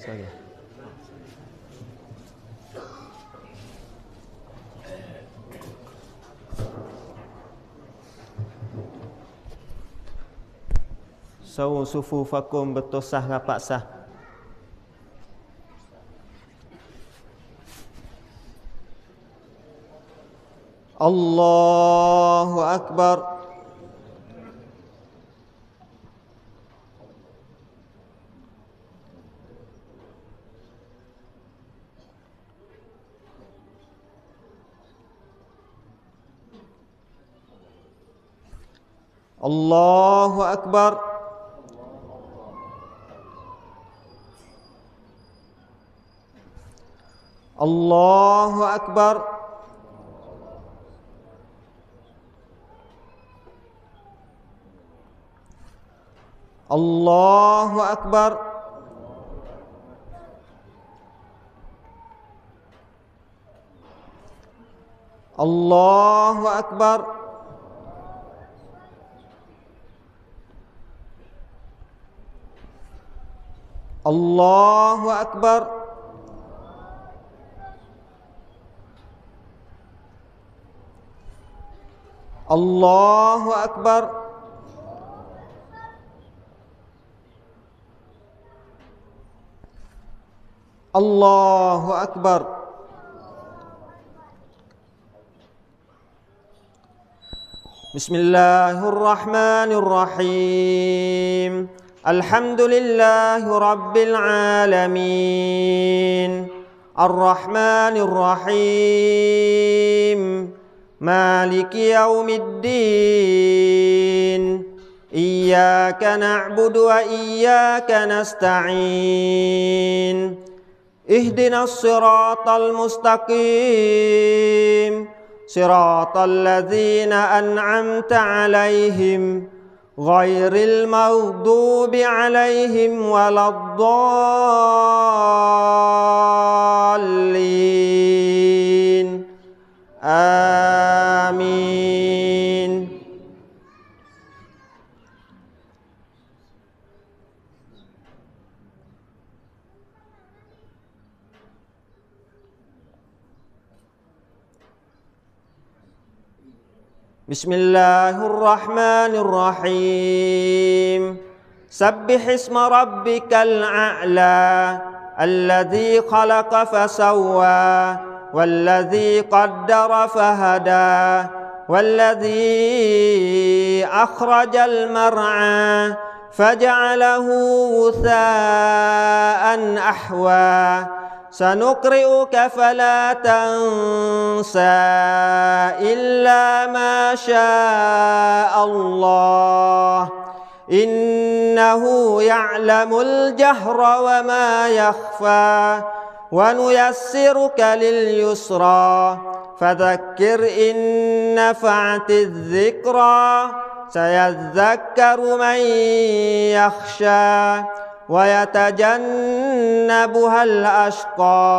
Sorry. Sawu sufufakum bertosah rapat sah. Allahu Akbar. Allahu Akbar. Allahu Akbar. Allahu Akbar. Allahu Akbar. Allahu Akbar. Allahu Akbar. Allahu Akbar. Bismillahirrahmanirrahim. Alhamdulillahi Rabbil Alamin. Ar-Rahmanir-Rahim. Maliki Yaumiddin. Iyyaka na'budu wa iyyaka nasta'in. Ihdinas siratal mustaqim. Siratal ladzina an'amta 'alaihim ghairil maghdubi 'alaihim waladdallin. Amin. Bismillahirrahmanirrahim. Sabbih isma rabbikal a'la alladzi khalaqa fasawwa walladzi qaddara fahada walladzi akhrajal mar'a faj'alahu ghutha'an ahwa. Sanuqri'uka fala tansa illa ma syaa Allah. Innahu ya'lamul jahra wa ma yakhfa. Wa nuyassiruka lil yusra. Fadhakkir in nafa'atiz dzikra. Sayadhakkaru man yakhsha. ويتجنبها الأشقى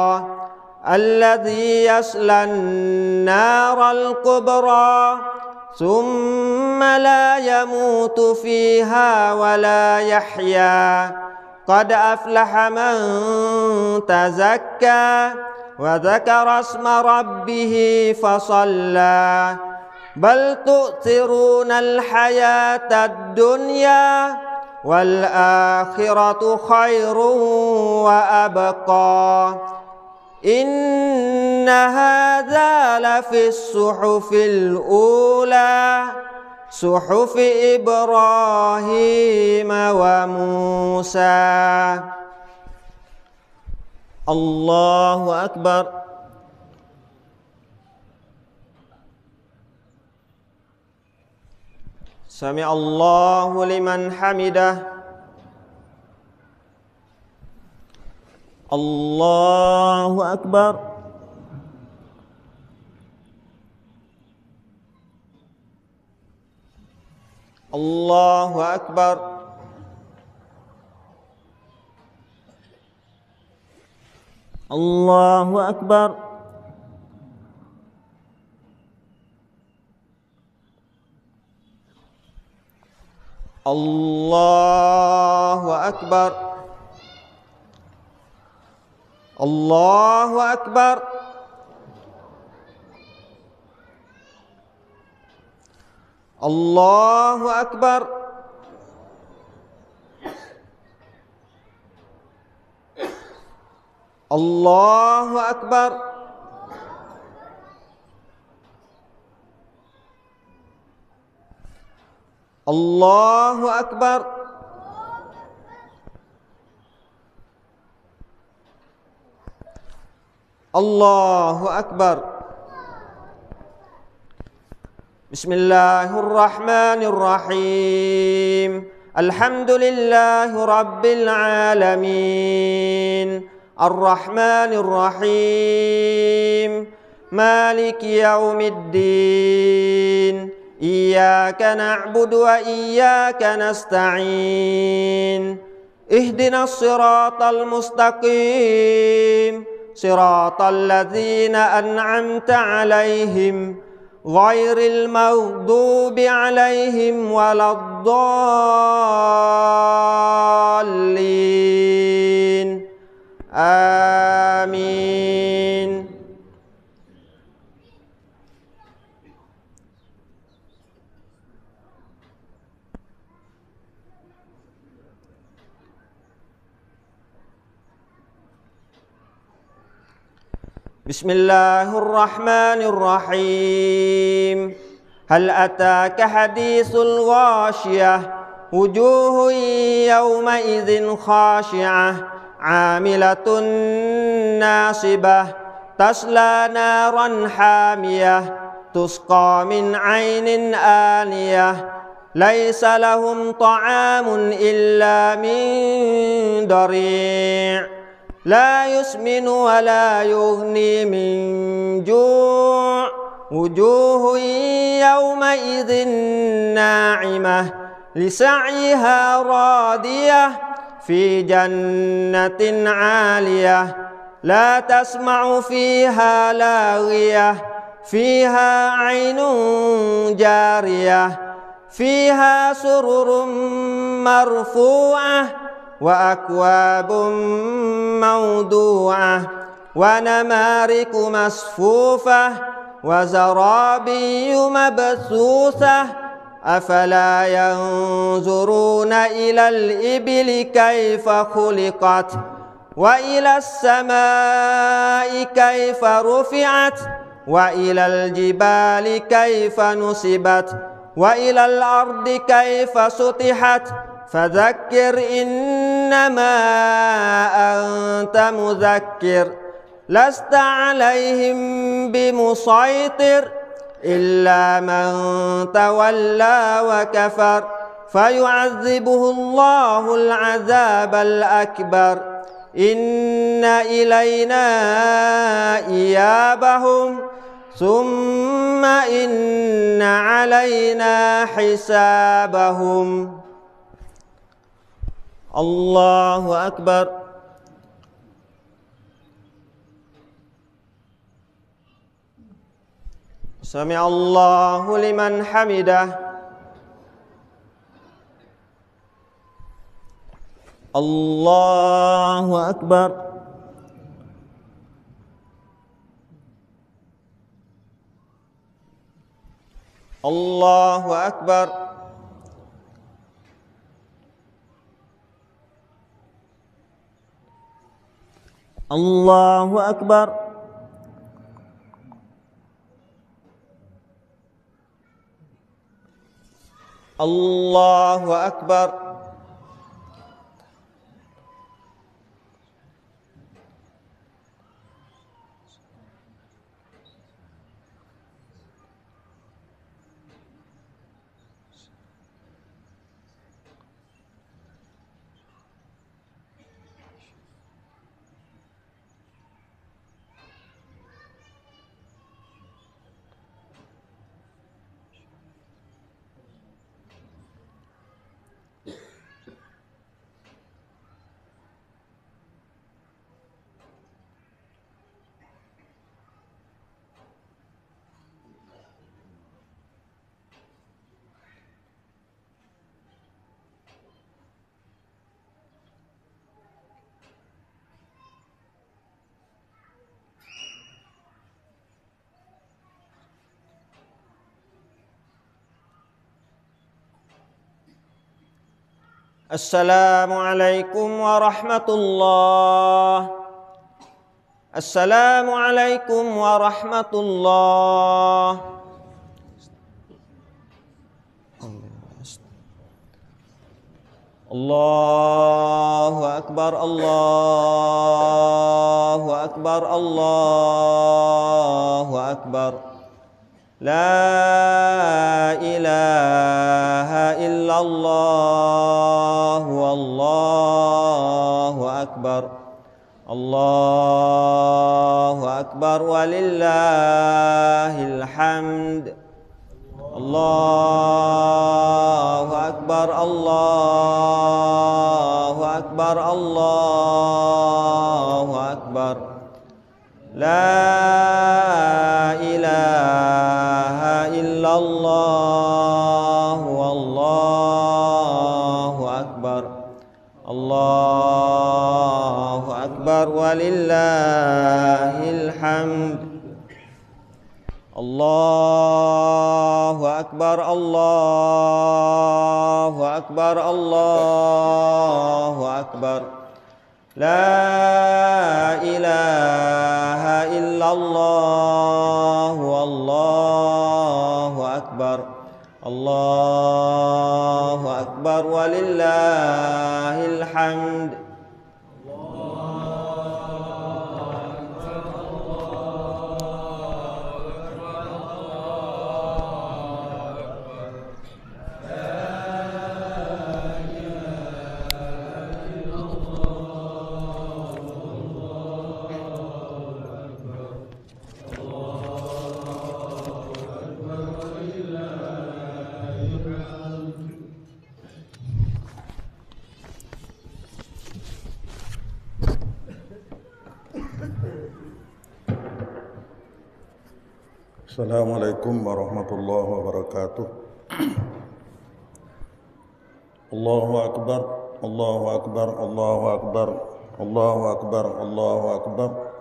الذي يصلى النار الكبرى ثم لا يموت فيها ولا يحيا قد أفلح من تزكى وذكر اسم ربه فصلى بل تؤثرون الحياة الدنيا والآخرة خير وأبقى إن هذا لفي الصحف الأولى صحف إبراهيم وموسى. الله أكبر. Sami Allahu liman hamidah. Allahu Akbar. Allahu Akbar. Allahu Akbar. Allahu Akbar. الله أكبر. الله أكبر. الله أكبر. الله أكبر. الله أكبر. بسم الله الرحمن الرحيم. الحمد لله رب العالمين الرحمن الرحيم مالك يوم الدين إياك نعبد وإياك نستعين اهدنا الصراط المستقيم صراط الذين أنعمت عليهم غير المغضوب عليهم ولا الضالين آمين. بسم الله الرحمن الرحيم. هل أتاك حديث الغاشية وجوه يومئذ خاشعة عاملة ناصبة تصلى نارا حامية تسقى من عين آنية ليس لهم طعام إلا من ضريع لا يسمن ولا يغني من جوع وجوه يومئذ ناعمة لسعيها راضية في جنة عالية لا تسمع فيها لاغية فيها عين جارية فيها سرر مرفوعة وأكواب موضوعة ونمارق مصفوفة وزرابي مبثوثة أفلا ينظرون إلى الإبل كيف خلقت وإلى السماء كيف رفعت وإلى الجبال كيف نصبت وإلى الأرض كيف سطحت فذكر إنما أنت مذكر لست عليهم بمسيطر إلا من تولى وكفر فيعذبه الله العذاب الأكبر إن إلينا إيابهم ثم إن علينا حسابهم. الله أكبر. سمع الله لمن حمده. الله أكبر. الله أكبر. الله أكبر. الله أكبر. Assalamualaikum warahmatullah. Assalamualaikum warahmatullah. Allahu akbar, Allahu akbar, Allahu akbar. La ilaha illallah, wallahu akbar. Allahu akbar walillahil hamd. Allahu akbar, Allahu akbar, Allahu akbar. La ilaha illallah, wallahu akbar. Allahu akbar walillahil hamd. Allahu akbar, Allahu akbar, Allahu akbar. La ilaha illallah, wallahu akbar. Allahu akbar walillahil hamd. Assalamualaikum warahmatullahi wabarakatuh. Allahu akbar, Allahu akbar, Allahu akbar, Allahu akbar, Allahu akbar,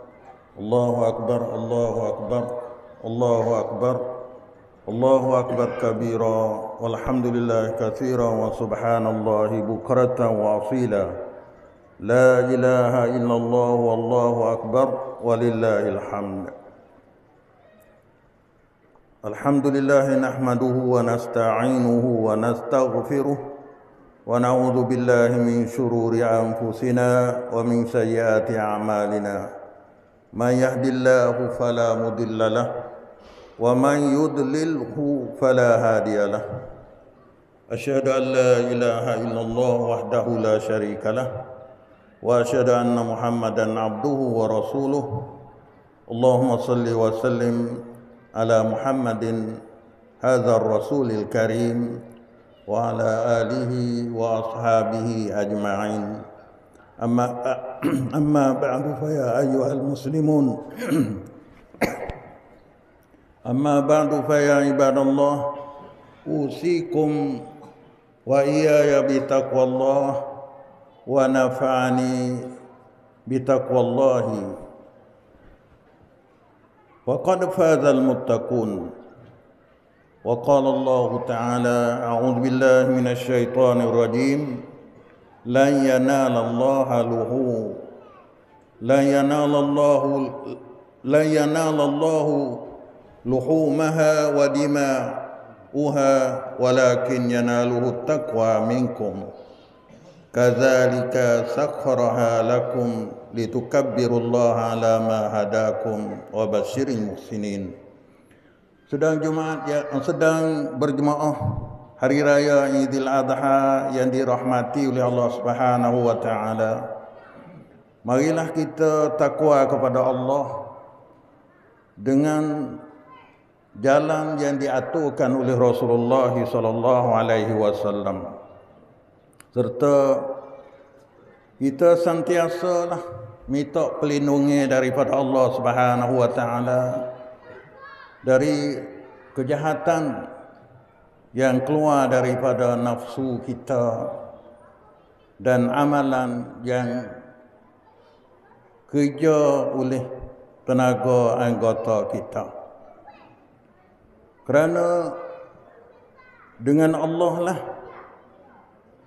Allahu akbar, Allahu akbar, Allahu akbar, Allahu akbar kabira, walhamdulillahi katsira wa subhanallahi bukratan wa asila. La ilaha illallah wallahu akbar walillahil hamd. Alhamdulillah nahmaduhu wa nasta'inuhu wa nastaghfiruh wa na'udzu billahi min shururi anfusina wa min sayyiati a'malina. Man yahdihillahu fala mudilla lahu wa man yudlilhu fala hadiya lahu. Asyhadu an la ilaha illallah wahdahu la syarika lahu wa asyhadu anna Muhammadan abduhu wa rasuluh. Allahumma salli wa sallim ala Muhammadin hadzal rasulil karim wa ala alihi wa ashabihi ajma'in. Amma ba'du fa ya ayyuhal muslimun. Amma ba'du fa ya ibadallah, usikum wa iyaya bitaqwallah wa nafa'ani bitaqwallahi. وقد فاز المتقون. وقال الله تعالى: أعوذ بالله من الشيطان الرجيم. لن ينال الله لحومها ودماؤها ولكن يناله التقوى منكم. كذلك سخرها لكم litukabbiru Allah ala ma hadakum wa basyiril muhsinin. Sedang berjemaah hari raya Idul Adha yang dirahmati oleh Allah Subhanahu wa taala. Marilah kita takwa kepada Allah dengan jalan yang diaturkan oleh Rasulullah sallallahu alaihi wasallam. Serta kita sentiasalah minta pelindungan daripada Allah Subhanahu wa taala dari kejahatan yang keluar daripada nafsu kita dan amalan yang kerja oleh tenaga anggota kita. Kerana dengan Allah lah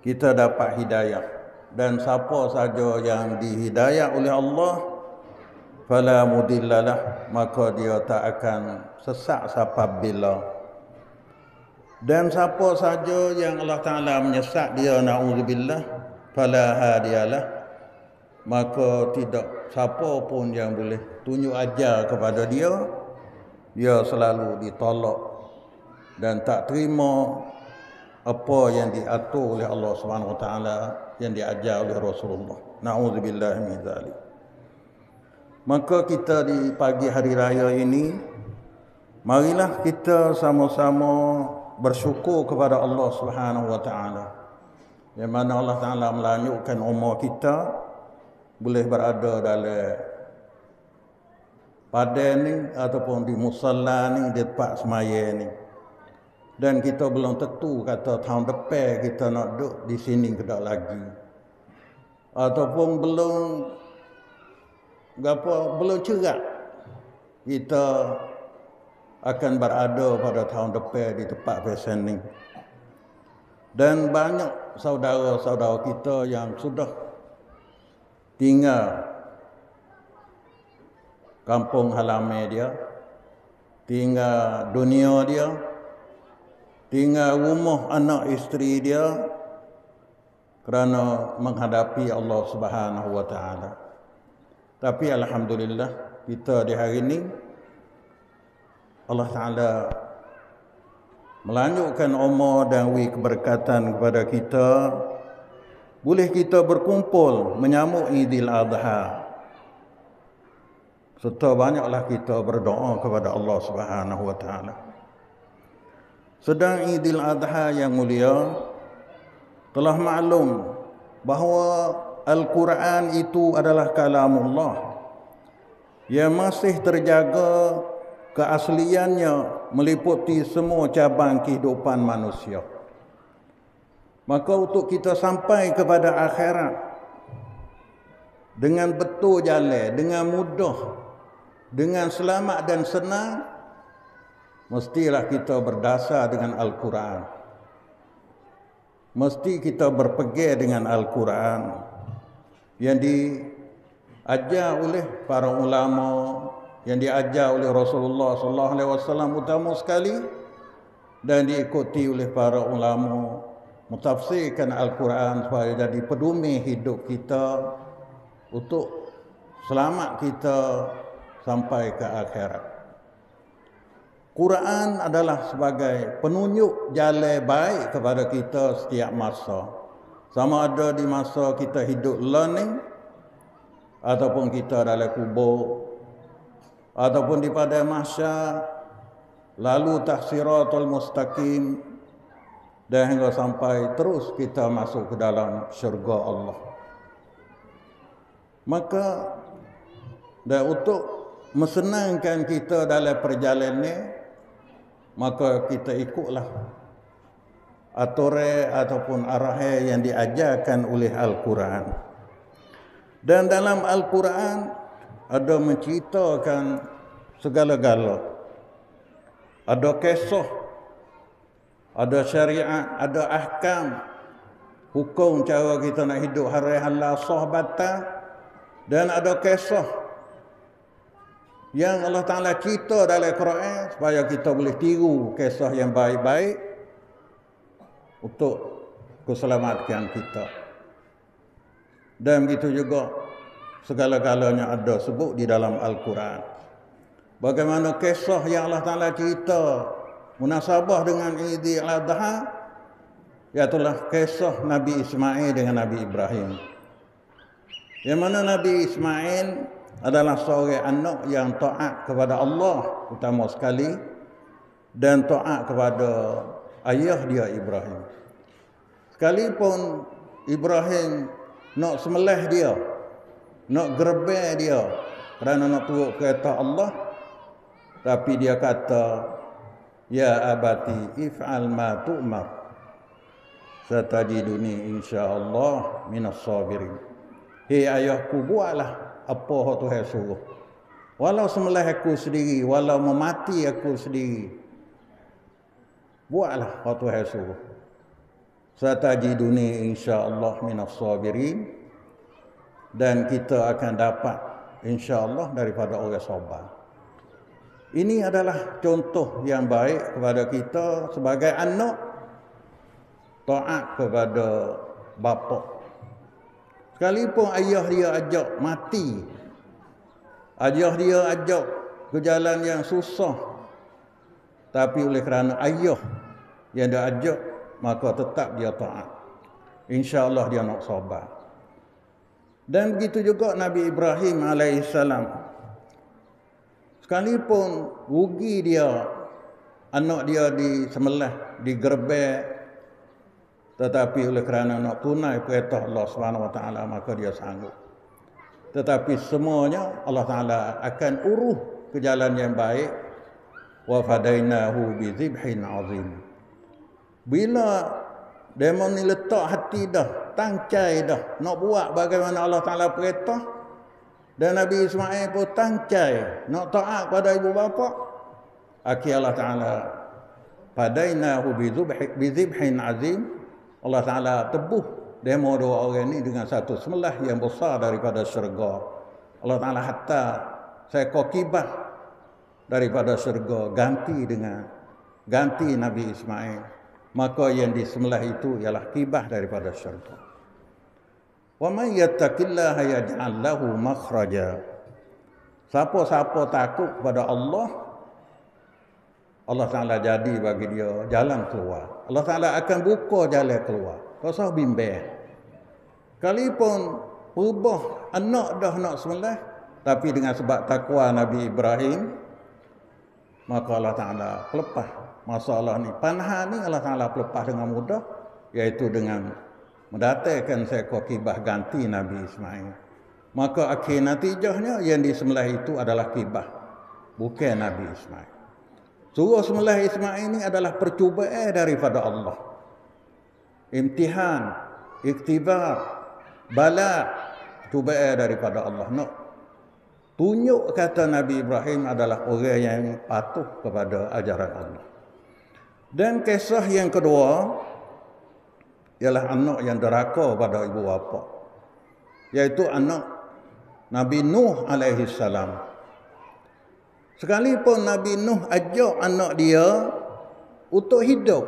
kita dapat hidayah. Dan siapa saja yang dihidayah oleh Allah, fala mudillalah, maka dia tak akan sesat sampai bila. Dan siapa saja yang Allah Ta'ala menyesat dia, na'udzubillah, fala hadiyalah, maka tidak siapa pun yang boleh tunjuk ajar kepada dia. Dia selalu ditolak dan tak terima apa yang diatur oleh Allah Subhanahu Wa Taala, yang diajar oleh Rasulullah. Na'udzubillah min zalik. Maka kita di pagi hari raya ini, marilah kita sama-sama bersyukur kepada Allah Subhanahu Wa Taala, yang mana Allah Taala melanjutkan umur kita boleh berada dalam padan ni ataupun di musalla ni, di tempat semaya ni. Dan kita belum tentu kata tahun depan kita nak duduk di sini ke tak lagi, ataupun belum cerak kita akan berada pada tahun depan di tempat pesan ni. Dan banyak saudara-saudara kita yang sudah tinggal kampung halaman dia, tinggal dunia dia, tinggal rumah anak isteri dia kerana menghadapi Allah Subhanahu Wa Taala. Tapi alhamdulillah, kita di hari ini Allah Taala melanjutkan umur dan keberkatan kepada kita, boleh kita berkumpul menyambut Idul Adha. Serta banyaklah kita berdoa kepada Allah Subhanahu Wa Taala. Sedang Idul Adha yang mulia, telah maklum bahawa Al-Quran itu adalah kalamullah yang masih terjaga keasliannya meliputi semua cabang kehidupan manusia. Maka untuk kita sampai kepada akhirat dengan betul jalan, dengan mudah, dengan selamat dan senang, mestilah kita berdasar dengan Al-Quran. Mesti kita berpegang dengan Al-Quran yang diajar oleh para ulama, yang diajar oleh Rasulullah sallallahu alaihi wasallam utama sekali, dan diikuti oleh para ulama mentafsirkan Al-Quran supaya jadi pedoman hidup kita untuk selamat kita sampai ke akhirat. Quran adalah sebagai penunjuk jalan baik kepada kita setiap masa. Sama ada di masa kita hidup learning, ataupun kita dalam kubur, ataupun di pada mahsyar, lalu tahsiratul mustaqim, dan hingga sampai terus kita masuk ke dalam syurga Allah. Maka dan untuk mesenangkan kita dalam perjalanan ni, maka kita ikutlah aturan ataupun arahan yang diajarkan oleh Al-Quran. Dan dalam Al-Quran ada menceritakan segala-gala. Ada kisah, ada syariat, ada ahkam, hukum cara kita nak hidup hari halal sah batal, dan ada kisah yang Allah Ta'ala cerita dalam Quran supaya kita boleh tiru kisah yang baik-baik untuk keselamatan kita. Dan begitu juga segala-galanya ada sebut di dalam Al-Quran. Bagaimana kisah yang Allah Ta'ala cerita munasabah dengan Idul Adha, iaitulah kisah Nabi Ismail dengan Nabi Ibrahim. Yang mana Nabi Ismail adalah seorang anak yang taat kepada Allah utama sekali, dan taat kepada ayah dia Ibrahim. Sekalipun Ibrahim nak sembelih dia, nak gerbang dia kerana nak turut kereta Allah, tapi dia kata, ya abati if'al ma tu'mar satajiduni insyaallah minas sabirin. Hei ayahku, buatlah apa yang Tuhan suruh. Walau sembelih aku sendiri, walau memati aku sendiri, buatlah apa Tuhan suruh. satajiduni insya-Allah minas sabirin, dan kita akan dapat insya-Allah daripada orang sabar. Ini adalah contoh yang baik kepada kita sebagai anak, taat kepada bapa. Sekalipun ayah dia ajak mati, ayah dia ajak ke jalan yang susah, tapi oleh kerana ayah yang dia ajak, maka tetap dia taat. InsyaAllah dia nak sabar. Dan begitu juga Nabi Ibrahim alaihissalam. Sekalipun rugi dia, anak dia disembelih, digerbek, tetapi oleh kerana nak tunai perintah Allah SWT, maka dia sanggup. Tetapi semuanya Allah Ta'ala akan uruh ke jalan yang baik. Wa fadainahu bi dzibhin azim. Bila demon ni letak hati dah, tangcai dah, nak buat bagaimana Allah Ta'ala perintah, dan Nabi Ismail pun tangcai nak taat pada ibu bapa, akhir Allah Ta'ala fadainahu bi dzibhin azim. Allah Ta'ala tebuh demo dua orang ni dengan satu sembelih yang besar daripada syurga. Allah Ta'ala hatta seekor kibah daripada syurga ganti Nabi Ismail. Maka yang disembelih itu ialah kibah daripada syurga. Wa man yattaqillaha yaj'al lahu makhraja. Siapa-siapa takut kepada Allah, Allah Ta'ala jadi bagi dia jalan keluar. Allah Ta'ala akan buka jalan keluar. Tak usah bimbang. Kalipun berubah anak dah nak sembelih, tapi dengan sebab takwa Nabi Ibrahim, maka Allah Ta'ala pelepah masalah ni. Panahan ni Allah Ta'ala pelepah dengan mudah, iaitu dengan mendatangkan seekor kibah ganti Nabi Ismail. Maka akhir natijahnya yang disembelih itu adalah kibah, bukan Nabi Ismail. Suruh sembelih Ismail ini adalah percubaan daripada Allah. Imtihan, iktibar, bala, cubaan daripada Allah. Nak tunjuk kata Nabi Ibrahim adalah orang yang patuh kepada ajaran Allah. Dan kisah yang kedua ialah anak yang deraka pada ibu bapa, iaitu anak Nabi Nuh alaihi salam. Sekalipun Nabi Nuh ajak anak dia untuk hidup,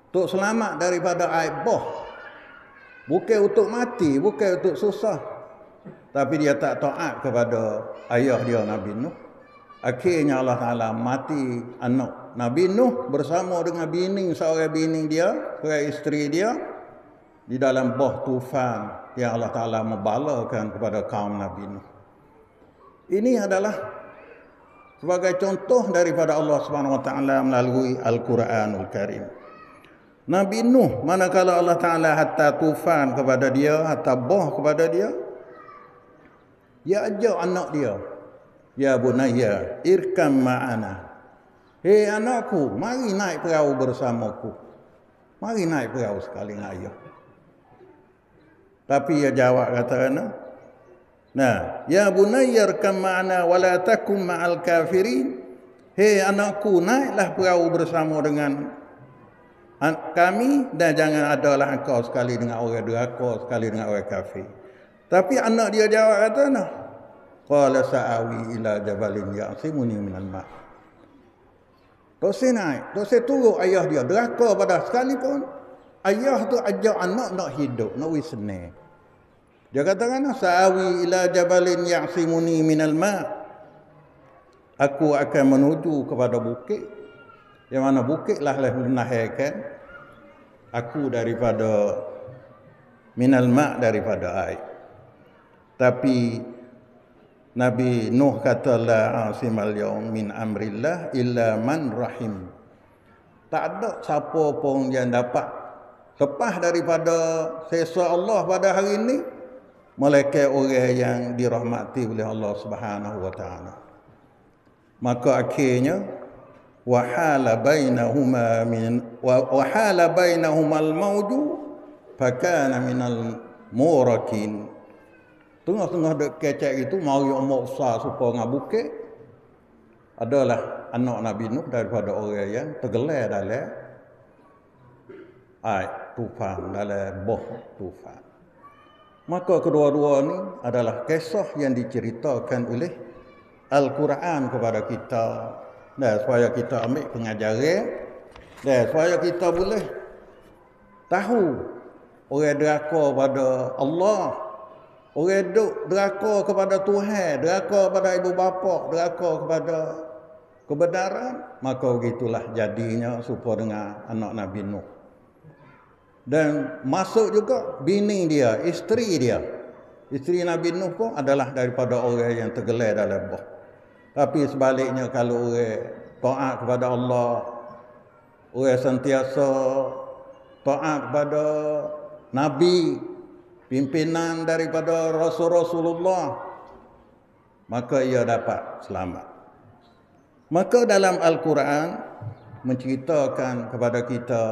untuk selamat daripada aib bah, bukan untuk mati, bukan untuk susah, tapi dia tak taat kepada ayah dia Nabi Nuh. Akhirnya Allah Ta'ala mati anak Nabi Nuh bersama dengan seorang bini dia, seorang isteri dia, di dalam bah tufan yang Allah Ta'ala membalakan kepada kaum Nabi Nuh. Ini adalah sebagai contoh daripada Allah Subhanahu Wa Ta'ala melalui Al-Quranul Karim. Nabi Nuh, manakala Allah Ta'ala hatta tufan kepada dia, hatta bah kepada dia, dia ajak anak dia, ya bunayya irkam ma'ana. Hei anakku, mari naik perahu bersamaku. Mari naik perahu sekali dengan ayah. Tapi dia jawab kata, nah, ya bunayya irkam ma'ana wa la takum ma'al kafirin. Hei anakku, naiklah perahu bersama dengan kami, dan jangan adalah engkau sekali dengan orang deraka, sekali dengan orang kafir. Tapi anak dia jawab kata, qala sa'awi ila jabalin ya'simuni minal ma'. Terus naik, terus turun ayah dia deraka pada sekalipun ayah tu ajak anak nak hidup, nak wisne. Dia katakan, sa'awi ila jabalin ya'simuni minal ma'. Aku akan menuju kepada bukit, yang mana bukitlah menahan aku daripada minal ma', daripada air. Tapi Nabi Nuh kata, la asimal yaum min amrillah illa man rahim. Tak ada siapa pun yang dapat lepas daripada sesa Allah pada hari ini, melainkan orang yang dirahmati oleh Allah Subhanahu Wa Ta'ala. Maka akhirnya wahala bainahuma al-mawju fakana minal murakin. Tengah-tengah dek kecek itu, mari umur besar supaya dengan bukit, adalah anak Nabi Nuh daripada orang yang tergelar dalam air. tufan, dalam boh tufan. Maka kedua-dua ni adalah kisah yang diceritakan oleh Al-Quran kepada kita. Dan supaya kita ambil pengajaran, dan supaya kita boleh tahu orang deraka pada Allah, orang deraka kepada Tuhan, deraka kepada ibu bapa, deraka kepada kebenaran, maka begitulah jadinya supaya dengan anak Nabi Nuh. Dan masuk juga bini dia, isteri dia. Isteri Nabi Nuh pun adalah daripada orang yang tergelar dalam bah. Tapi sebaliknya kalau orang taat kepada Allah, orang sentiasa taat kepada Nabi, pimpinan daripada Rasulullah, maka ia dapat selamat. Maka dalam Al-Quran menceritakan kepada kita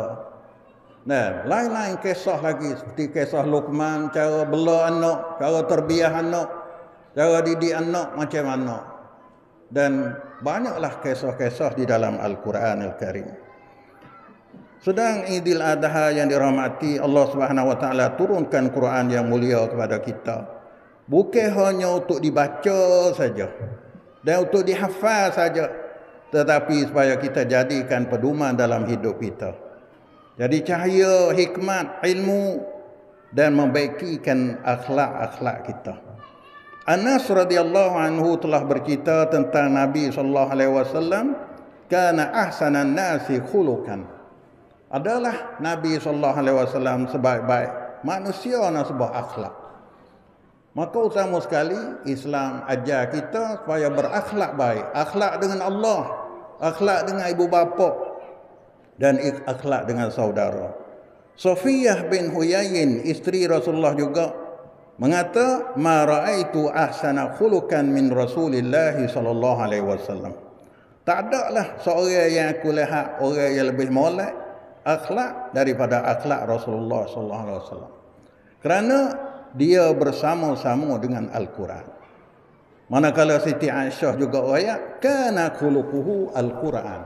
lain-lain kisah lagi, seperti kisah Luqman, cara bela anak, cara terbiah anak, cara didik anak macam mana. Dan banyaklah kisah-kisah di dalam Al-Quran Al-Karim. Sedang Idul Adha yang dirahmati Allah Subhanahu Wa Taala turunkan Quran yang mulia kepada kita. Bukan hanya untuk dibaca saja dan untuk dihafal saja, tetapi supaya kita jadikan pedoman dalam hidup kita. Jadi cahaya, hikmat, ilmu dan membaikikan akhlak-akhlak kita. Anas radhiyallahu anhu telah bercerita tentang Nabi sallallahu alaihi wasallam, kana ahsanan nasi khuluqan. Adalah Nabi sallallahu alaihi wasallam sebaik-baik manusia dan sebuah akhlak. Maka utama sekali Islam ajar kita supaya berakhlak baik, akhlak dengan Allah, akhlak dengan ibu bapa dan akhlak dengan saudara. Safiyah bin Huyayin, isteri Rasulullah juga mengata, ma raaitu ahsana khuluqan min Rasulillah sallallahu alaihi wasallam. Tak adalah seorang yang aku lihat orang yang lebih molek akhlak daripada akhlak Rasulullah sallallahu alaihi wasallam. Kerana dia bersama-sama dengan Al-Quran. Manakala Siti Aisyah juga ayat, kana khuluquhu Al-Quran.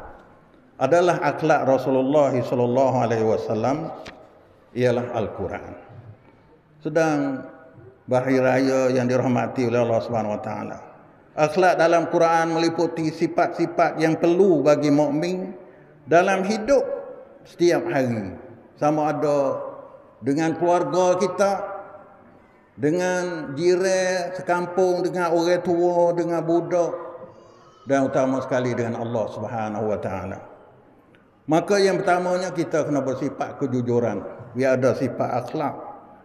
Adalah akhlak Rasulullah sallallahu alaihi wasallam ialah Al-Quran. Sedang bahari raya yang dirahmati oleh Allah Subhanahu Wa Taala, akhlak dalam Quran meliputi sifat-sifat yang perlu bagi mukmin dalam hidup setiap hari, sama ada dengan keluarga kita, dengan jiran sekampung, dengan orang tua, dengan budak, dan utama sekali dengan Allah Subhanahu Wa Taala. Maka yang pertamanya kita kena bersifat kejujuran, biar ada sifat akhlak.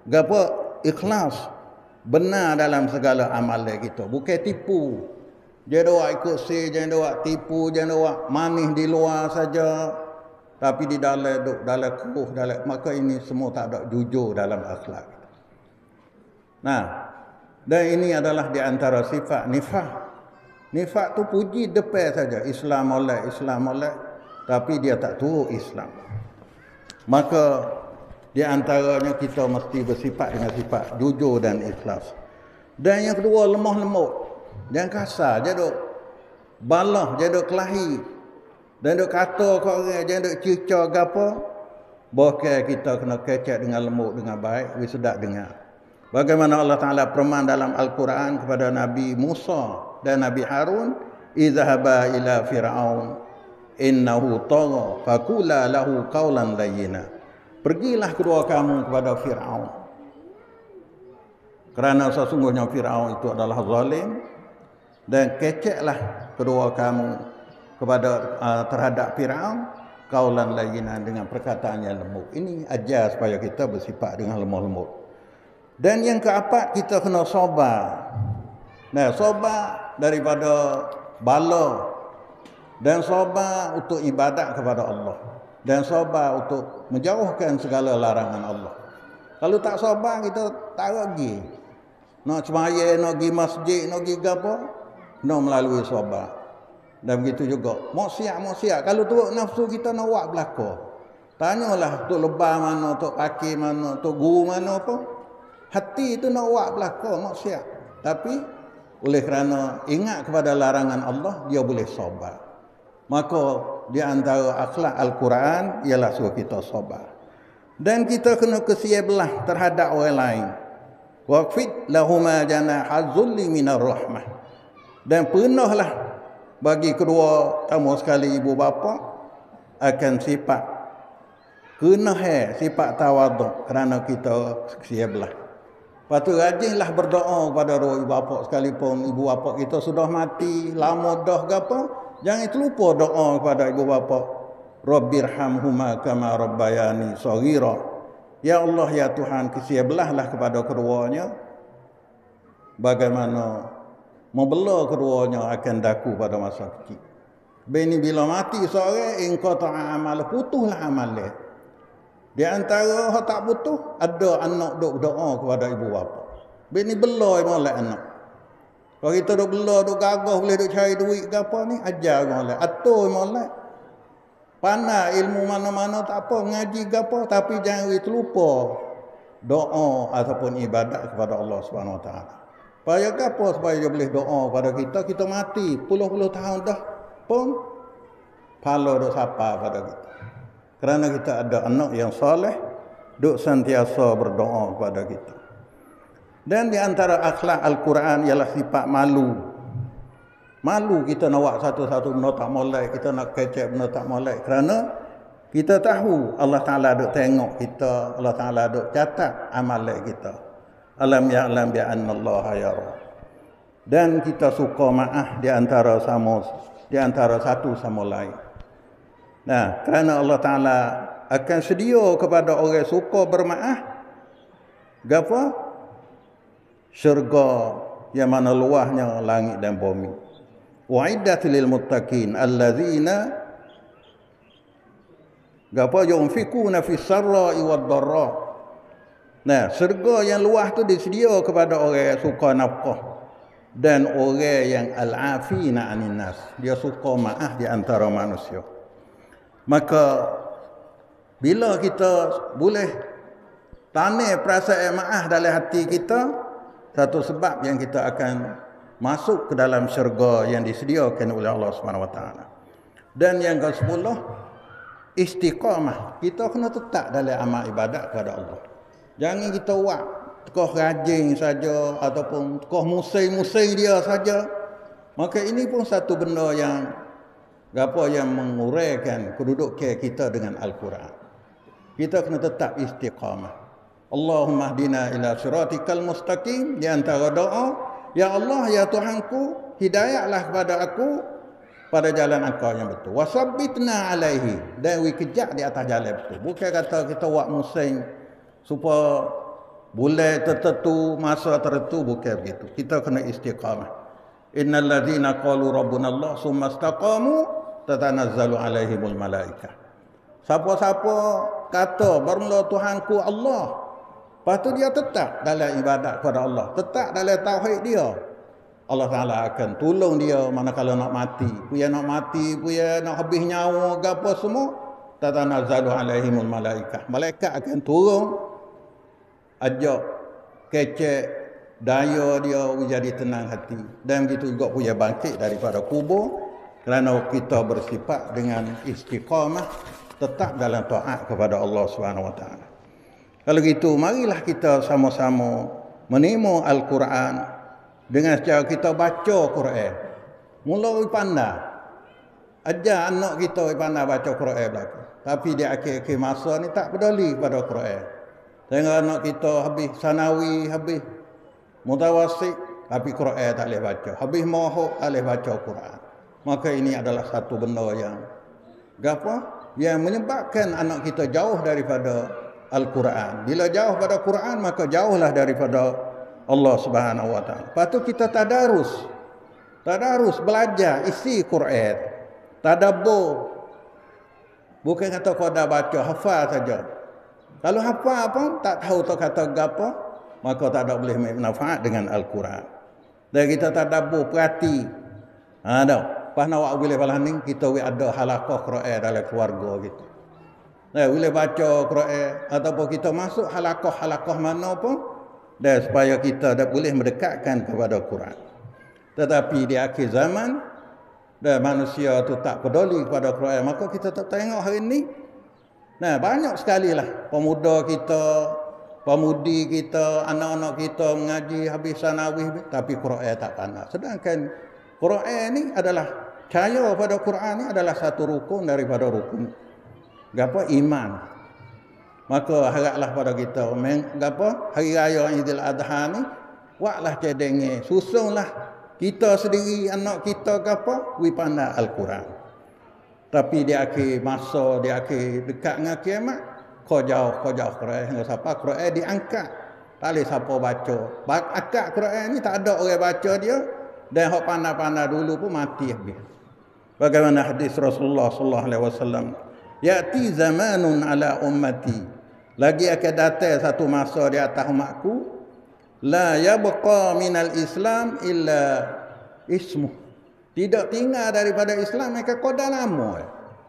Gapo? Ikhlas, benar dalam segala amalan kita, bukan tipu. Jangan awak ikut jangan awak tipu, jangan awak manis di luar saja, tapi di dalam kuh, maka ini semua tak ada jujur dalam akhlak. Nah, dan ini adalah di antara sifat nifaq. Nifaq tu puji depan saja, Islam molek, tapi dia tak turut Islam. Maka di antaranya kita mesti bersifat dengan sifat jujur dan ikhlas. Dan yang kedua, lemah lembut. Jangan kasar, jangan duk balah, jangan duk kelahi. Dan duk kata ke orang, jangan duk cerca ke apa. Bahkan kita kena kecek dengan lembut, dengan baik, we sedap dengar. Bagaimana Allah Ta'ala firman dalam Al-Quran kepada Nabi Musa dan Nabi Harun, izhaba ila fir'aun innahu tagha faqula lahu qawlan layyina. Pergilah kedua kamu kepada Fir'aun, kerana sesungguhnya Fir'aun itu adalah zalim, dan keceklah kedua kamu kepada terhadap Fir'aun qawlan layyina, dengan perkataan yang lembut. Ini ajar supaya kita bersifat dengan lemah lembut. Dan yang keempat, kita kena sabar. Nah, sabar daripada bala, dan sabar untuk ibadat kepada Allah, dan sabar untuk menjauhkan segala larangan Allah. Kalau tak sabar, kita tak pergi. Nak sembahyang, nak pergi masjid, nak pergi apa, nak melalui sabar. Dan begitu juga maksiat. Kalau tu nafsu kita nak buat belaka, tanyalah tok lebah mana, tok pakir mana, tok guru mana apa. Hati itu nak buat belaka maksiat, tapi oleh kerana ingat kepada larangan Allah, dia boleh sabar. Maka di antara akhlak Al-Quran ialah suruh kita sabar. Dan kita kena kesia belah terhadap orang lain. Waqfid lahuma janaha zulli minar rahmah. Dan pernahlah bagi kedua tamu sekali ibu bapa akan sifat sifat tawaduk kerana kita kesia belah. Lepas tu rajinlah berdoa kepada roh ibu bapa sekalipun ibu bapa kita sudah mati, lama dah ke apa, jangan terlupa doa kepada ibu bapa. Rabbirhamhuma kama rabbayani shaghira. Ya Allah ya Tuhan, kesia belahlah kepada keduanya bagaimana membela keduanya akan daku pada masa kecil. Bini bila mati seorang engkau tak amal, putuslah amal dia. Di antara orang tak putus, ada anak duk doa kepada ibu bapa. Bini bela molek anak. Kalau kita duk bela, duk gagah, boleh duk cari duit ke apa ni, ajar molek. Atur molek. Pandai ilmu mana-mana tak apa, mengaji ke apa, tapi jangan terlupa doa ataupun ibadat kepada Allah Subhanahu Wa Taala. Supaya ke apa? Supaya dia boleh doa kepada kita mati puluh-puluh tahun dah pun pahala duk sapa pada kita. Kerana kita ada anak yang soleh, duk sentiasa berdoa kepada kita. Dan di antara akhlak Al-Quran ialah sifat malu. Malu kita nak buat satu-satu benda tak molek, kita nak kecek benda tak molek. Kerana kita tahu Allah Ta'ala duk tengok kita, Allah Ta'ala duk catat amalan kita. Alam ya'lam bi'annallaha yara. Dan kita suka maaf di antara satu sama lain. Nah, kerana Allah Ta'ala akan sedia kepada orang suka bermaaf. Gapa? Syurga yang mana luahnya langit dan bumi. Wa'iddat lil muttaqin allazina gapa yunfikuna fis sarra'i wad dharra. Nah, syurga yang luah tu disedia kepada orang yang suka nafkah dan orang yang al-afina 'anil nas. Dia suka maaf di antara manusia. Maka bila kita boleh tanam perasaan maaf dalam hati kita, satu sebab yang kita akan masuk ke dalam syurga yang disediakan oleh Allah Subhanahu Wa Taala. Dan yang ke-10, istiqamah. Kita kena tetap dalam amal ibadat kepada Allah. Jangan kita buat tekoh rajin saja ataupun tekoh musai-musai dia saja. Maka ini pun satu benda yang menguraikan kedudukan kita dengan Al-Quran. Kita kena tetap istiqamah. Allahumma hdina ila siratikal mustaqim. Di antara doa, ya Allah, ya Tuhanku, hidayahlah kepada aku pada jalan Engkau yang betul. Wasabbitna alaihi, dan kejak di atas jalan betul. Bukan kata kita buat musim supaya bulan tertentu, masa tertentu, bukan begitu. Kita kena istiqamah. Innal ladzina qalu rabbuna Allah summa istaqamu tatanazzalu alaihimul malaikah. Siapa-siapa kata bermula Tuhanku Allah, lepas tu dia tetap dalam ibadat kepada Allah, tetap dalam tauhid dia, Allah Ta'ala akan tolong dia manakala nak mati. Puya nak mati, puya nak habis nyawa ke apa semua, tatanazzalu alaihimul malaikah. Malaikat akan turun, ajak kecek daya dia menjadi tenang hati. Dan begitu juga puya bangkit daripada kubur, kerana kita bersifat dengan istiqamah, tetap dalam taat kepada Allah Subhanahu Wa Taala. Kalau gitu, marilah kita sama-sama menimo Al-Quran dengan cara kita baca Quran. Mula pandai. Ajar anak kita pandai baca Quran belaka. Tapi di akhir-akhir masa ni tak peduli pada Quran. Tengok anak kita habis sanawi, habis mutawasit, tapi Quran tak boleh baca. Habis mohok, tak boleh baca Quran. Maka ini adalah satu benda yang menyebabkan anak kita jauh daripada Al-Quran. Bila jauh pada Quran, maka jauhlah daripada Allah Subhanahu Wa Taala. Lepas tu kita tadarus belajar isi Quran, tadabbur. Bukan kata kau dah baca, hafal saja. Kalau hafal pun tak tahu tu kata apa, maka tak ada boleh manfaat dengan Al-Quran. Dan kita tadabbur, perhati. Pas nak buat boleh balas ni, kita ada halaqah Quran dalam keluarga kita. Boleh baca Quran ataupun kita masuk halaqah mana pun, dan supaya kita boleh mendekatkan kepada Quran. Tetapi di akhir zaman, dan manusia tu tak peduli kepada Quran, maka kita tak tengok hari ini Nah, banyak sekali lah pemuda kita, pemudi kita, anak-anak kita mengaji habis sanawih tapi Quran tak pandai. Sedangkan Quran ni adalah percaya pada Quran ni adalah satu rukun daripada rukun gapo iman. Maka haraplah pada kita gapo hari raya Idul Adha ni buatlah cedenge, susunglah kita sendiri anak kita gapo we pandai Al-Quran. Tapi di akhir masa, di akhir dekat dengan kiamat, kau jauh Quran. Hingga siapa Quran diangkat. Tak boleh siapa baca. Akad Quran ni tak ada orang baca dia. Dan hak pandai-pandai dulu pun mati habis. Bagaimana hadis Rasulullah sallallahu alaihi wasallam, ya'ti zamanun ala ummati. Lagi akan datang satu masa di atas umatku, la yabqa minal Islam illa ismuh. Tidak tinggal daripada Islam mereka koda nama.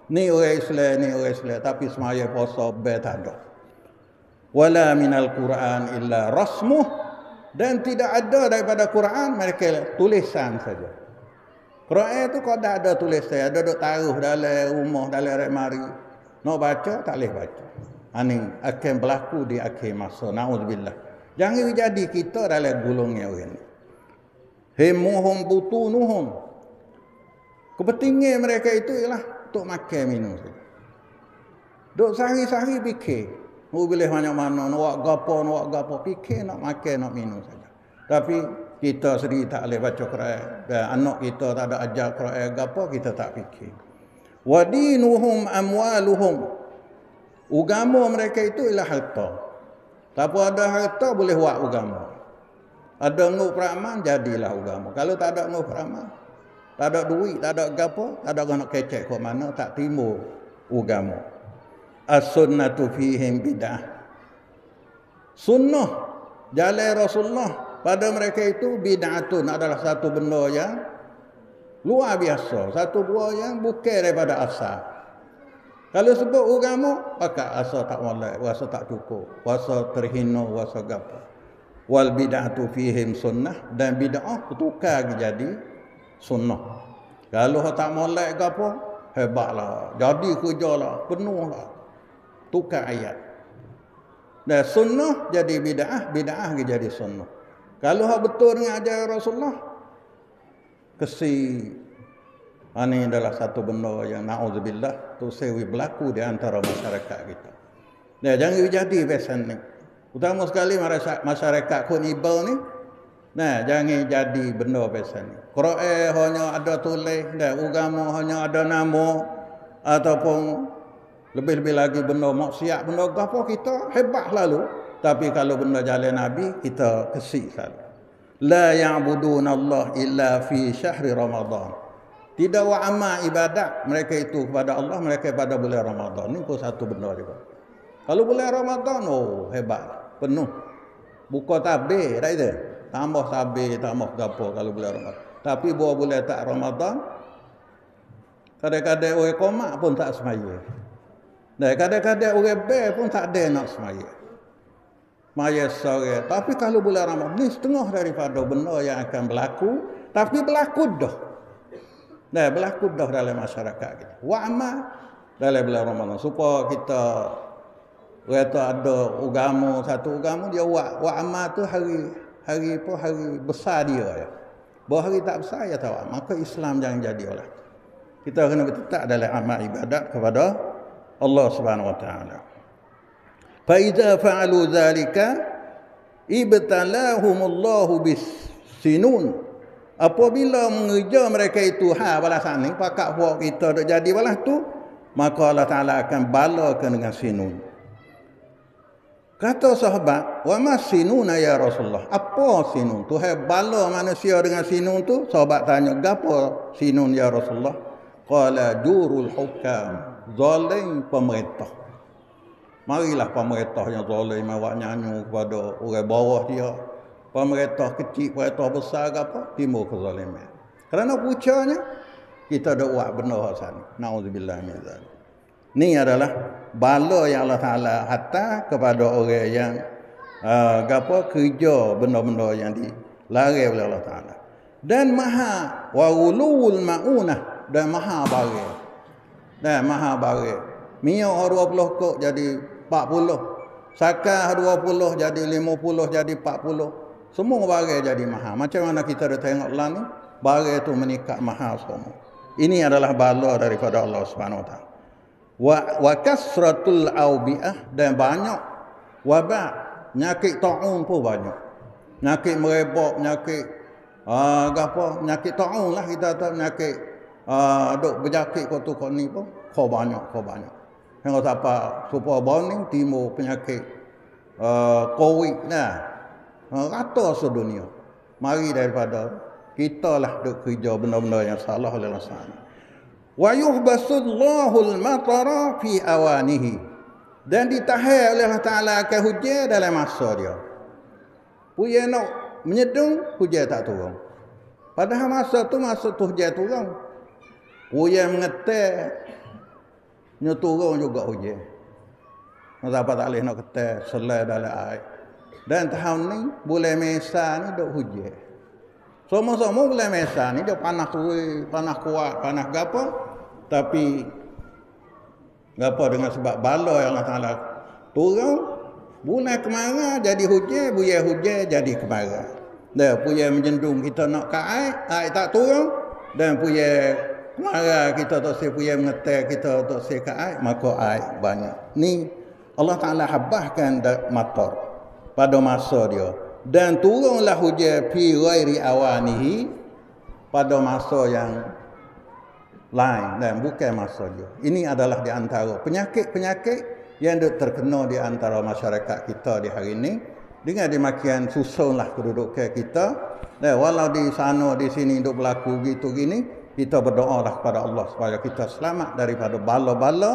Ni orang Islam, ni orang Islam. Tapi semaya puasa tak ada. Wala minal Quran illa rasmuh. Dan tidak ada daripada Quran mereka tulisan saja. Quran itu koda ada tulisan. Ada duk taruh dalam rumah, dalam remari. Nak baca, tak boleh baca. Ini akan berlaku di akhir masa. Na'udzubillah. Jangan jadi kita dalam gulungnya orang ni. Himuhum butunuhum. Kepentingan mereka itu ialah untuk makan minum saja. Duk sehari-hari fikir. Mau boleh banyak mana, nak buat gapo, fikir nak makan, nak minum saja. Tapi kita sendiri tak boleh baca Quran. Dan anak kita tak ada ajar Quran gapo, kita tak fikir. Wa dinuhum amwaluhum. Agama mereka itu ialah harta. Tak ada harta boleh buat agama. Ada nguk peramal, jadilah agama. Kalau tak ada nguk peramal, tak ada duit, tak ada gapo, tak ada orang nak kecek ke mana, tak timbul agama. As-sunnatu fihim bid'ah. Sunnah jalan Rasulullah pada mereka itu bid'atun adalah satu benda yang luar biasa, satu benda yang bukan daripada asal. Kalau sebut agama, maka asal tak molek, rasa tak cukup, rasa terhina, rasa gapo. Wal bid'atu fihim sunnah, dan bid'ah tukar jadi sunnah. Kalau tak molek ke apa, hebatlah. Jadi kerjalah, penuhlah. Tukar ayat. Dan sunnah jadi bid'ah, bid'ah jadi sunnah. Kalau hak betul dengan ajaran Rasulullah, kesi ini adalah satu benda yang na'udzubillah tu sewi berlaku di antara masyarakat kita. Dan jangan jadi pesan ni. Utama sekali masyarakat Kunibal ni, nah, jangan jadi benda pesan ni. Quran hanya ada tulis dan agama hanya ada nama ataupun lebih-lebih lagi benda maksiat, benda gapo kita hebat lalu. Tapi kalau benda jalan Nabi kita kesik selalu. La ya'buduna Allah illa fi syahri Ramadan. Tidak wa amal ibadat mereka itu kepada Allah mereka pada bulan Ramadan. Ini pun satu benda juga. Kalau bulan Ramadan hebat, penuh. Buka tabir tak ada. Tambah tabir, tambah gapo kalau bulan Ramadan. Tapi bulan tak Ramadan, kadang-kadang orang komak pun tak semaya. Dan kadang-kadang orang bel pun tak ada nak semaya. Semaya sore. Tapi kalau bulan Ramadan, ni setengah daripada benda yang akan berlaku. Tapi berlaku dah. Dan berlaku dah dalam masyarakat kita. Wa'amal dalam bulan Ramadan. Supaya kita kata ada agama, satu agama dia wa'amal tu hari besar dia ya. Bahawa hari tak besar ya tahu. Maka Islam jangan jadi olah. Kita kena bertetap dalam amal ibadat kepada Allah Subhanahu wa taala. Fa idza fa'alu dzalika ibtalahumullahu bisinun. Apabila mengejar mereka itu balasan ni pakak buat kita dak jadi balas tu, maka Allah Taala akan balakan dengan sinun. Kata sahabat, wa masinuna ya Rasulullah. Apa sinun? Tuhan bala manusia dengan sinun tu? Sahabat tanya, gapo sinun ya Rasulullah? Qala jurul hukam, zalim pemerintah. Marilah pemerintah yang zalim awak nyanyi kepada orang bawah dia. Pemerintah kecil, pemerintah besar ke apa? Timbul kezaliman. Kerana pucanya kita dak buat benda sana. Nauzubillah min zalik. Ini adalah bala yang Allah Taala hantar kepada orang yang kerja benda-benda yang dilarang oleh Allah Taala. Dan maha wa ulul maunah, dan maha barik. Dan maha barik. Minyak 20 kok jadi 40. Sakar 20 jadi 50 jadi 40. Semua barang jadi mahal. Macam mana kita dah tengok lah ni, barang tu meningkat mahal semua. Ini adalah bala daripada Allah Subhanahu Wa Taala. Wa kasratul aubiah, dan banyak wabak, penyakit taun pun banyak. Penyakit merebak, penyakit penyakit taun lah kita tahu, penyakit duk berjakit kau tu kau ni pun kau banyak. Hingga siapa supaya bawang timbul penyakit COVID lah. Rata sedunia. Mari daripada kita lah duk kerja benda-benda yang salah oleh Rasulullah. Wa yuhbasullahul matara fi awanihi. Dan ditahan oleh Allah Ta'ala akan hujan dalam masa dia. Punya nak menyedung, hujan tak turun. Padahal masa tu hujan turun. Punya mengetek, turun juga hujan. Siapa tak boleh nak ketek selai dalam air. Dan tahun ni, bulan Mesa ni duk hujan. Semua bulan Mesa ni dia panas kuat, panas gapo. Tapi gapo dengan sebab bala yang Allah Ta'ala turun, bulan kemarau jadi hujan, bulan hujan jadi kemarau. Dan punya menjendung kita nak ke air tak turun. Dan punya kemarau kita tak saya punya mengetek, kita tak saya ke air, maka air banyak. Ni Allah Ta'ala habahkan matar pada masa dia. Dan turunlah hujan fi ghairi awanihi, pada masa yang lain dan bukan masa dia. Ini adalah di antara penyakit-penyakit yang terkena di antara masyarakat kita di hari ini. Dengan demikian susunlah kedudukan kita. Dan walau di sana di sini duk berlaku gitu gini, kita berdoalah kepada Allah supaya kita selamat daripada bala-bala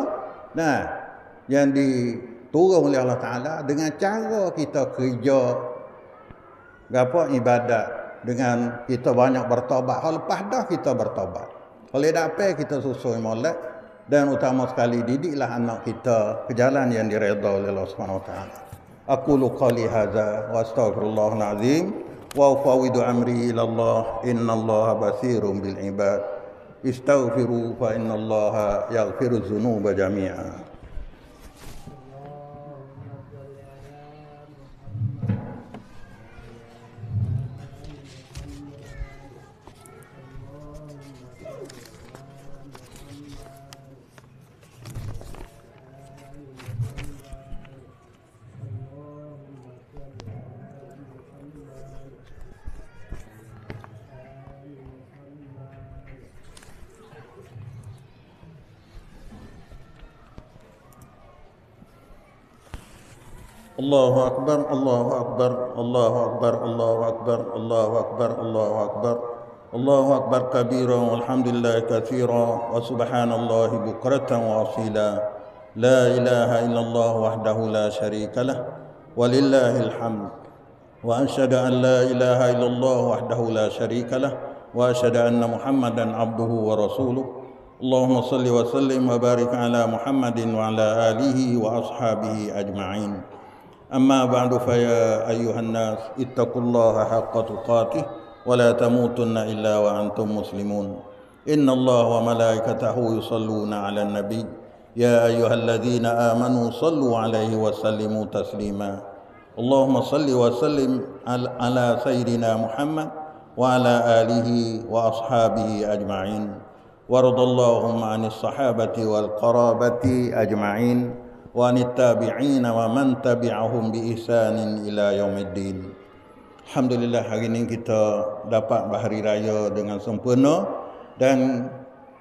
yang diturun oleh Allah Ta'ala dengan cara kita kerja ibadat, dengan kita banyak bertobat. Kalau lepas dah kita bertobat, kalau dapat kita susun molek, dan utama sekali didiklah anak kita ke jalan yang diredha oleh Allah Subhanahu Wa Taala. Aqulu qali hadza wa astaghfirullahal azim wa ufawwidu amri ila Allah, innallaha basirun bil ibad. Istaghfiru fa innallaha yaghfiru dzunuba jami'a. Allahu Akbar, Allahu Akbar, Allahu Akbar, Allahu Akbar, Allahu Akbar, Allahu Akbar, Allahu Akbar kabiran, walhamdulillah katsiran, wa subhanallahi bukratan wa asila. La ilaha illallah wahdahu la syarika lah, walillahil hamd. Wa asyhadu an la ilaha illallah wahdahu la syarika lah, wa asyhadu anna Muhammadan abduhu wa rasuluh. Allahumma salli wa sallim wa barik ala Muhammadin wa ala alihi wa ashabihi ajma'in. أما بعد فيا أيها الناس اتقوا الله حق تقاته ولا تموتن إلا وأنتم مسلمون. إن الله وملائكته يصلون على النبي يا أيها الذين آمنوا صلوا عليه وسلموا تسليما. اللهم صل وسلم على سيدنا محمد وعلى آله وأصحابه أجمعين. وارض اللهم عن الصحابة والقرابة أجمعين وعن التابعين ومن تبعهم بإحسان إلى يوم الدين. Alhamdulillah, hari ini kita dapat berhari raya dengan sempurna, dan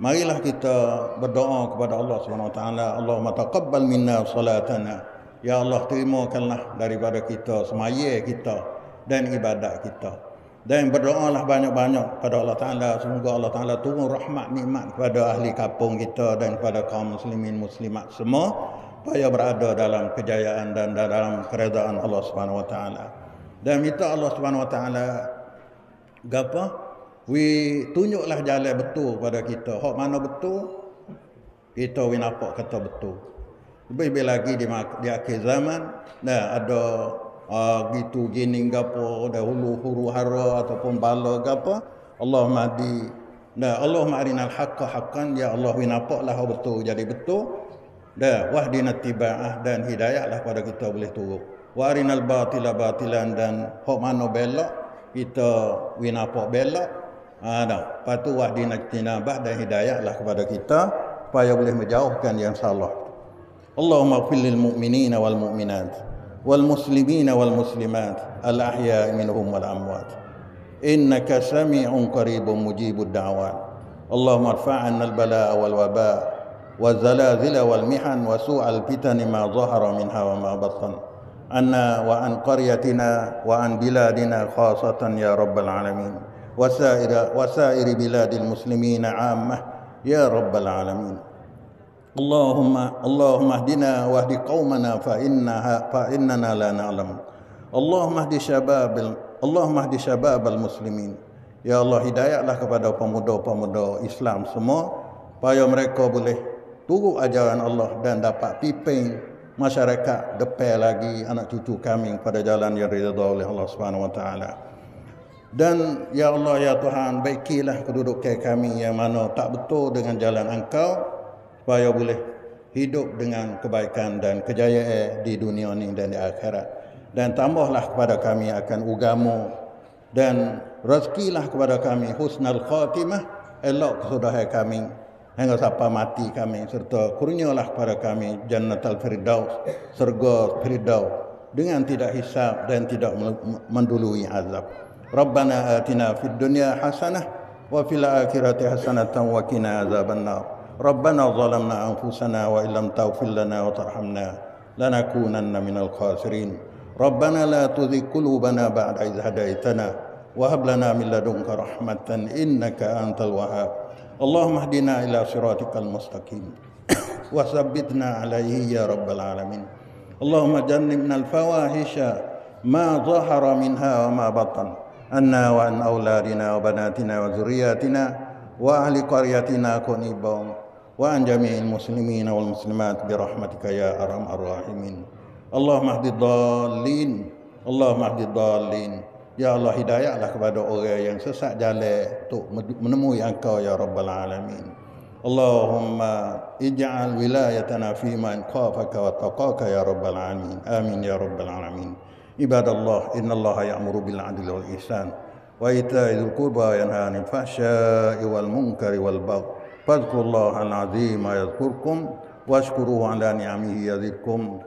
marilah kita berdoa kepada Allah Subhanahu Wa Taala. Allahumma taqabbal minna salatana. Ya Allah, terimakanlah daripada kita semaya kita dan ibadat kita. Dan berdoalah banyak-banyak kepada Allah Ta'ala. Semoga Allah Ta'ala turun rahmat nikmat kepada ahli kampung kita dan kepada kaum muslimin muslimat semua, supaya berada dalam kejayaan dan dalam keredaan Allah Subhanahu Wa Taala. Dan minta Allah Subhanahu Wa Taala tunjuklah jalan betul pada kita. Hak mana betul, kita nampak kata betul. Lebih-lebih lagi di akhir zaman, ada gitu gini gapo, ada huru hara ataupun bala gapo. Allahumma arinal haqqa haqqan, ya Allah, nampaklah betul jadi betul. dan wahdina tiba'ah, dan hidayahlah pada kita boleh turut. Wa arinal batila batilan, dan hok mano belok kita winapok belok. Lepas tu wahdina tinabah, dan hidayahlah kepada kita supaya boleh menjauhkan yang salah. Allahumma ighfir lil mu'minina wal mu'minat wal muslimina wal muslimat al ahya'i minhum wal amwat innaka sami'un qaribun mujibud da'wat. Allahumma irfa' 'anna al bala'a wal waba' wal zalazila wal mihan wa su'al fitani ma zahara minha wa ma batan anna wa an qaryatina wa an biladina khasatan ya rabbal alamin wa sa'iri biladil muslimina 'ammah ya rabbal alamin. Allahumma hdina wahdi qaumana fa innana la na'lam. Allahumma hdi syababal muslimin. Ya Allah, hidayahlah kepada pemuda-pemuda Islam semua supaya mereka boleh turut ajaran Allah dan dapat pimpin masyarakat depan lagi anak cucu kami pada jalan yang diridha oleh Allah Subhanahu wa taala. Dan ya Allah ya Tuhan, baikilah kedudukan kami yang mana tak betul dengan jalan Engkau, supaya boleh hidup dengan kebaikan dan kejayaan di dunia ini dan di akhirat. Dan tambahlah kepada kami akan agama, dan rezekilah kepada kami husnul khatimah, elok kesudahan kami hingga sampai mati kami, serta kurnialah kepada kami jannatul firdaus, surga firdaus dengan tidak hisab dan tidak mendului azab. Rabbana atina fid dunya hasanah wa fil akhirati hasanatan wa qina azabannar. ربنا ظلمنا أنفسنا وإن لم تغفر لنا وترحمنا لنكونن من الخاسرين. ربنا لا تزغ قلوبنا بعد إذ هديتنا وهب لنا من لدنك رحمة إنك أنت الوهاب. اللهم اهدنا إلى صراطك المستقيم وثبتنا عليه يا رب العالمين. اللهم جنبنا الفواحش ما ظهر منها وما بطن عنا وعن أولادنا وبناتنا وذرياتنا وأهل قريتنا كنيبهم وعن جميع المسلمين والمسلمات برحمتك يا أرحم الراحمين. اللهم اهد الضالين. اللهم اهد الضالين. Ya Allah, hidayahlah kepada orang yang sesat jalan untuk menemui Engkau ya Rabbal Alamin. Allahumma ij'al wilayatana fi man khafaka wa taqaka ya Rabbal Alamin. Amin ya Rabbal Alamin. Ibadallah, innallaha ya'muru bil 'adli wal ihsan wa ita'i dzil qurba wa yanha 'anil fahsya'i wal munkari wal baghi. Fadhkurullahal 'azima yadhkurkum washkuruhu 'ala ni'amihi yazidkum.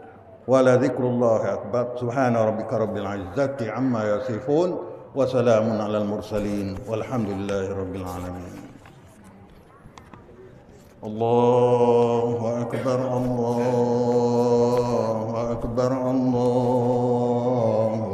Wala dzikrullahi akbar. Subhana rabbika rabbil izzati amma yasifun wa salamun 'alal mursalin walhamdulillahi rabbil alamin. Allahu akbar, Allahu akbar, Allahu